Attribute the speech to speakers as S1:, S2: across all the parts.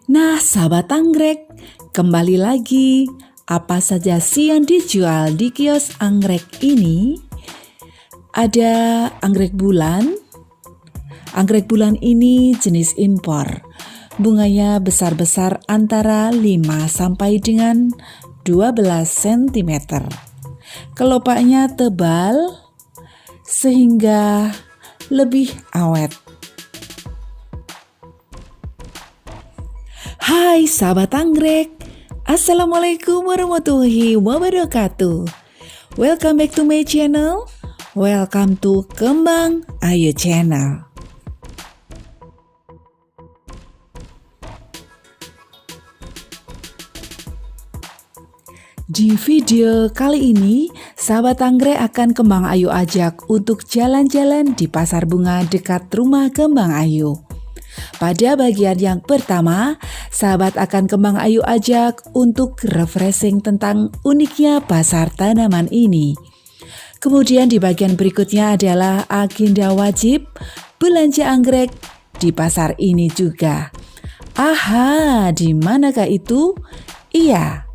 S1: Nah, sahabat anggrek, kembali lagi. Apa saja sih yang dijual di kios anggrek ini? Ada anggrek bulan. Anggrek bulan ini jenis impor. Bunganya besar-besar antara 5 sampai dengan 12 cm. Kelopaknya tebal sehingga lebih awet. Hai sahabat anggrek, Assalamualaikum warahmatullahi wabarakatuh. Welcome back to my channel. Welcome to Kembang Ayu Channel. Di video kali ini, sahabat anggrek akan Kembang Ayu ajak untuk jalan-jalan di pasar bunga dekat rumah Kembang Ayu. Pada bagian yang pertama, sahabat akan Kembang Ayu ajak untuk refreshing tentang uniknya pasar tanaman ini. Kemudian di bagian berikutnya adalah agenda wajib belanja anggrek di pasar ini juga. Aha, di manakah itu? Iya,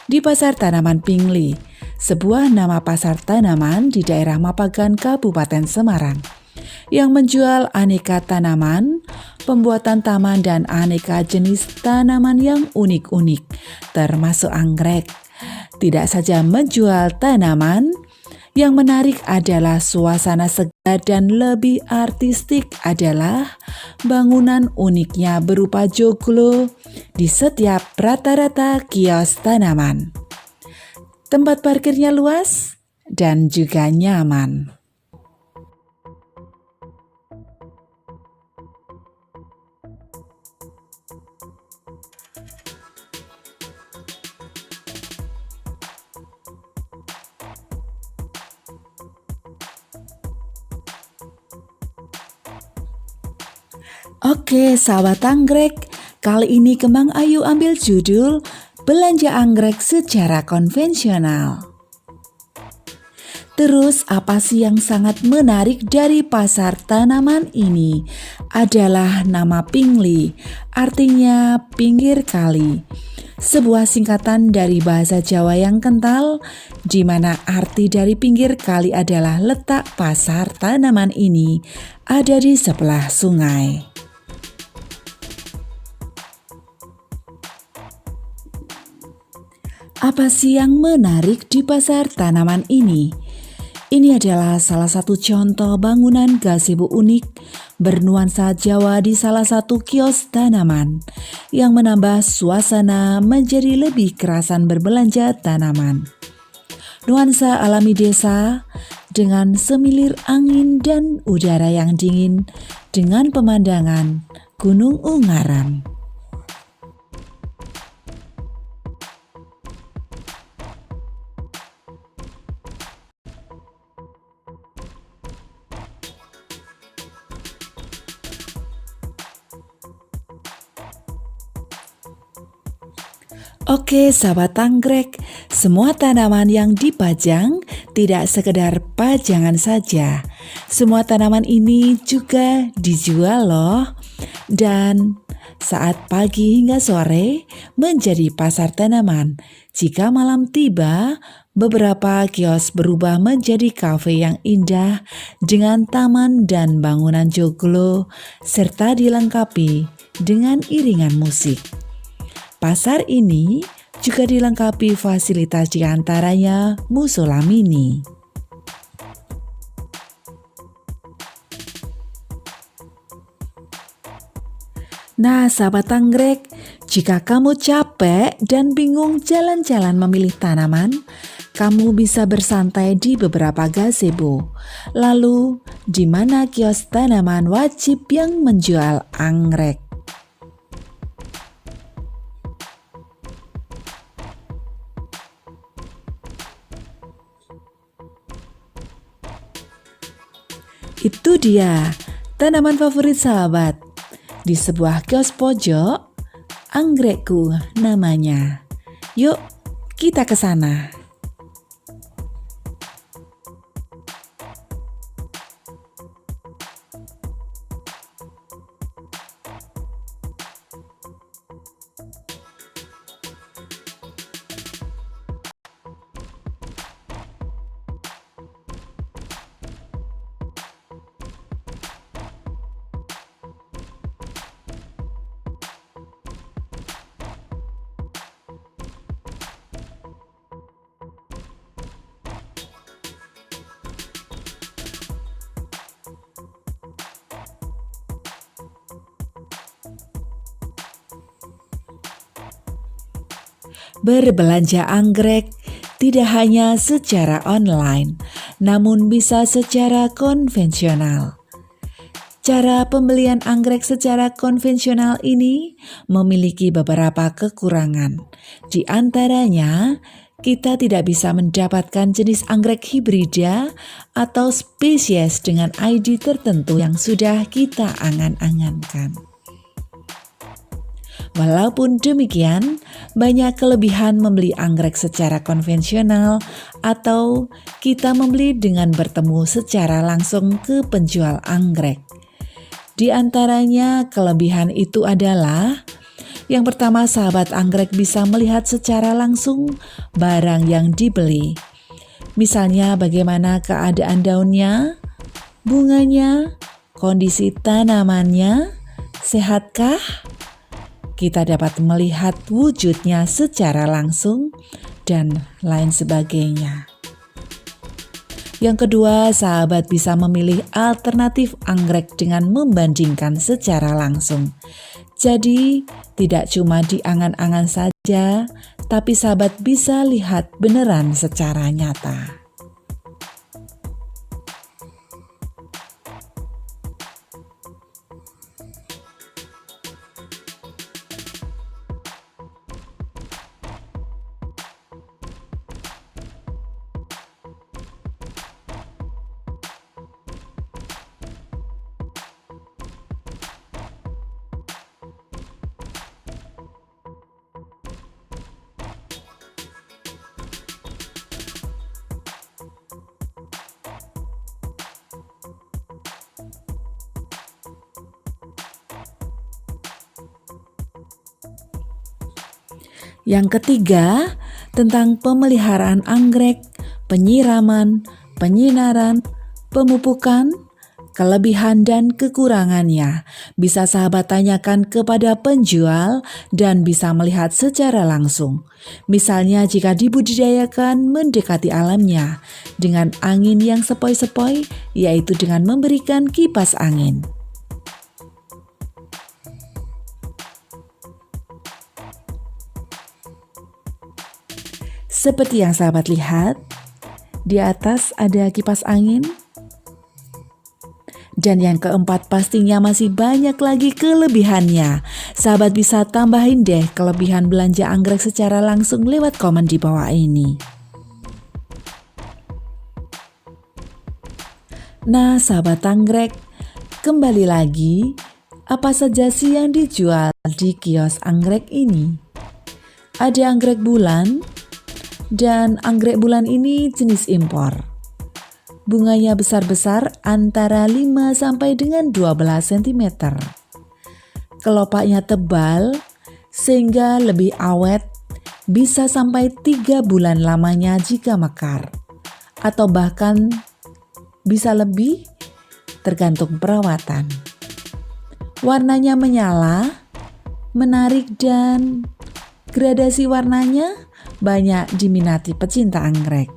S1: di Pasar Tanaman Pingli, sebuah nama pasar tanaman di daerah Mapagan, Kabupaten Semarang, yang menjual aneka tanaman, pembuatan taman dan aneka jenis tanaman yang unik-unik, termasuk anggrek. Tidak saja menjual tanaman, yang menarik adalah suasana segar dan lebih artistik adalah bangunan uniknya berupa joglo di setiap rata-rata kios tanaman. Tempat parkirnya luas dan juga nyaman. Oke, sahabat anggrek, kali ini Kembang Ayu ambil judul Belanja Anggrek Secara Konvensional. Terus apa sih yang sangat menarik dari pasar tanaman ini? Adalah nama Pingli, artinya pinggir kali. Sebuah singkatan dari bahasa Jawa yang kental, di mana arti dari pinggir kali adalah letak pasar tanaman ini ada di sebelah sungai. Apa sih yang menarik di pasar tanaman ini? Ini adalah salah satu contoh bangunan gazebo unik bernuansa Jawa di salah satu kios tanaman yang menambah suasana menjadi lebih kerasan berbelanja tanaman. Nuansa alami desa dengan semilir angin dan udara yang dingin dengan pemandangan Gunung Ungaran. Oke sahabat anggrek, semua tanaman yang dipajang tidak sekedar pajangan saja. Semua tanaman ini juga dijual loh. Dan saat pagi hingga sore menjadi pasar tanaman. Jika malam tiba, beberapa kios berubah menjadi kafe yang indah dengan taman dan bangunan joglo serta dilengkapi dengan iringan musik. Pasar ini juga dilengkapi fasilitas diantaranya musola mini. Nah sahabat anggrek, jika kamu capek dan bingung jalan-jalan memilih tanaman, kamu bisa bersantai di beberapa gazebo. Lalu, di mana kios tanaman wajib yang menjual anggrek? Itu dia, tanaman favorit sahabat. Di sebuah kios pojok, anggrekku namanya. Yuk, kita ke sana. Berbelanja anggrek tidak hanya secara online, namun bisa secara konvensional. Cara pembelian anggrek secara konvensional ini memiliki beberapa kekurangan. Di antaranya, kita tidak bisa mendapatkan jenis anggrek hibrida atau spesies dengan ID tertentu yang sudah kita angan-angankan. Walaupun demikian, banyak kelebihan membeli anggrek secara konvensional atau kita membeli dengan bertemu secara langsung ke penjual anggrek. Di antaranya kelebihan itu adalah yang pertama, sahabat anggrek bisa melihat secara langsung barang yang dibeli. Misalnya bagaimana keadaan daunnya, bunganya, kondisi tanamannya, sehatkah? Kita dapat melihat wujudnya secara langsung dan lain sebagainya. Yang kedua, sahabat bisa memilih alternatif anggrek dengan membandingkan secara langsung. Jadi, tidak cuma di angan-angan saja, tapi sahabat bisa lihat beneran secara nyata. Yang ketiga, tentang pemeliharaan anggrek, penyiraman, penyinaran, pemupukan, kelebihan dan kekurangannya. Bisa sahabat tanyakan kepada penjual dan bisa melihat secara langsung. Misalnya jika dibudidayakan mendekati alamnya dengan angin yang sepoi-sepoi, yaitu dengan memberikan kipas angin. Seperti yang sahabat lihat, di atas ada kipas angin. Dan yang keempat, pastinya masih banyak lagi kelebihannya. Sahabat bisa tambahin deh kelebihan belanja anggrek secara langsung lewat komen di bawah ini. Nah, sahabat anggrek, kembali lagi, apa saja sih yang dijual di kios anggrek ini? Ada anggrek bulan, dan anggrek bulan ini jenis impor. Bunganya besar-besar antara 5 sampai dengan 12 cm. Kelopaknya tebal sehingga lebih awet, bisa sampai 3 bulan lamanya jika mekar. Atau bahkan bisa lebih tergantung perawatan. Warnanya menyala, menarik dan gradasi warnanya banyak diminati pecinta anggrek.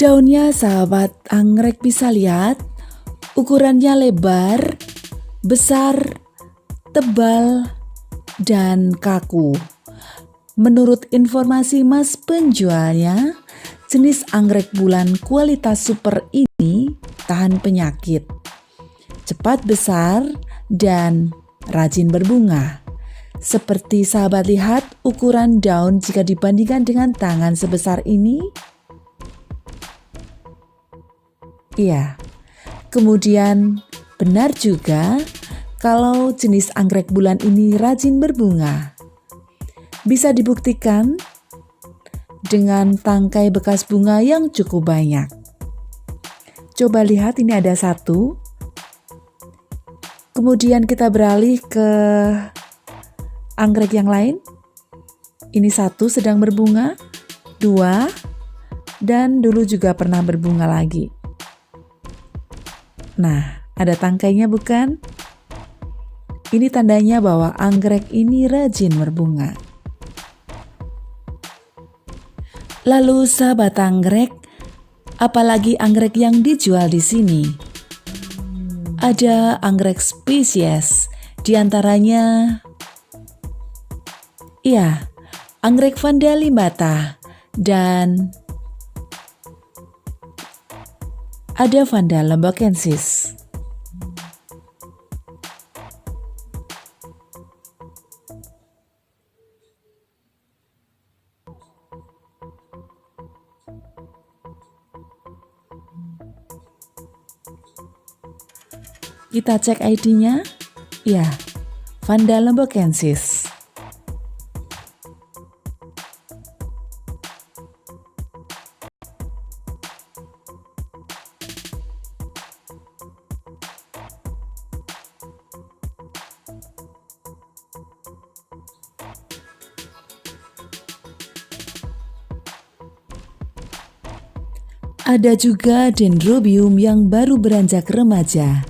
S1: Daunnya sahabat anggrek bisa lihat, ukurannya lebar, besar, tebal, dan kaku. Menurut informasi mas penjualnya, jenis anggrek bulan kualitas super ini tahan penyakit, cepat besar, dan rajin berbunga. Seperti sahabat lihat ukuran daun jika dibandingkan dengan tangan sebesar ini. Iya, kemudian benar juga kalau jenis anggrek bulan ini rajin berbunga. Bisa dibuktikan dengan tangkai bekas bunga yang cukup banyak. Coba lihat, ini ada satu. Kemudian kita beralih ke anggrek yang lain. Ini satu sedang berbunga, dua, dan dulu juga pernah berbunga lagi. Nah, ada tangkainya bukan? Ini tandanya bahwa anggrek ini rajin berbunga. Lalu sahabat anggrek, apalagi anggrek yang dijual di sini? Ada anggrek spesies, diantaranya anggrek Vanda limbata dan ada Vanda lombacensis. Kita cek ID-nya. Ya, Vanda lombacensis. Ada juga dendrobium yang baru beranjak remaja,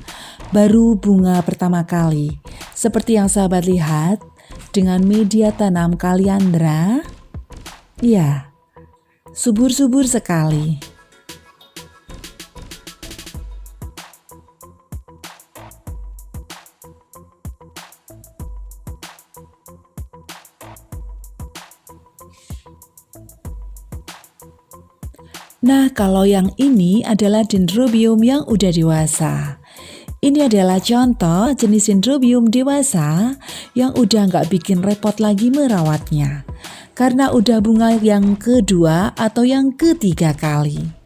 S1: baru bunga pertama kali. Seperti yang sahabat lihat dengan media tanam kaliandra. Ya, subur-subur sekali. Nah, kalau yang ini adalah dendrobium yang udah dewasa. Ini adalah contoh jenis dendrobium dewasa yang udah nggak bikin repot lagi merawatnya. Karena udah bunga yang kedua atau yang ketiga kali.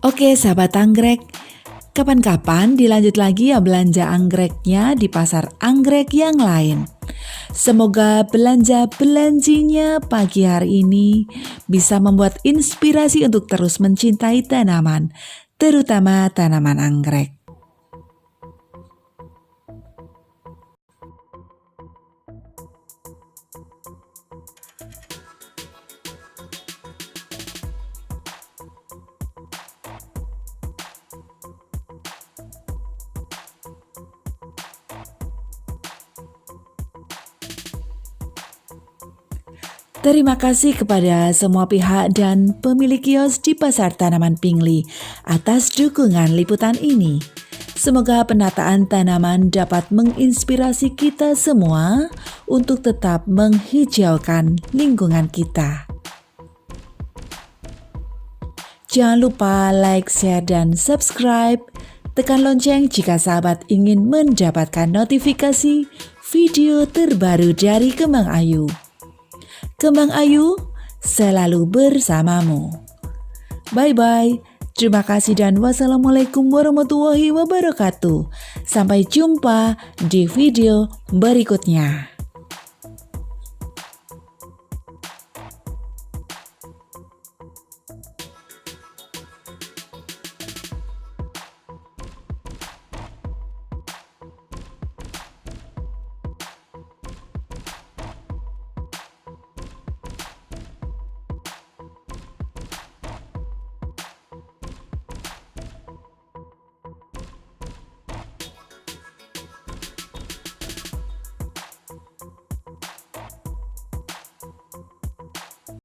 S1: Oke sahabat anggrek, kapan-kapan dilanjut lagi ya belanja anggreknya di pasar anggrek yang lain. Semoga belanja-belanjinya pagi hari ini bisa membuat inspirasi untuk terus mencintai tanaman, terutama tanaman anggrek. Terima kasih kepada semua pihak dan pemilik kios di Pasar Tanaman Pingli atas dukungan liputan ini. Semoga penataan tanaman dapat menginspirasi kita semua untuk tetap menghijaukan lingkungan kita. Jangan lupa like, share, dan subscribe. Tekan lonceng jika sahabat ingin mendapatkan notifikasi video terbaru dari Kembang Ayu. Kembang Ayu selalu bersamamu. Bye-bye. Terima kasih dan wassalamualaikum warahmatullahi wabarakatuh. Sampai jumpa di video berikutnya.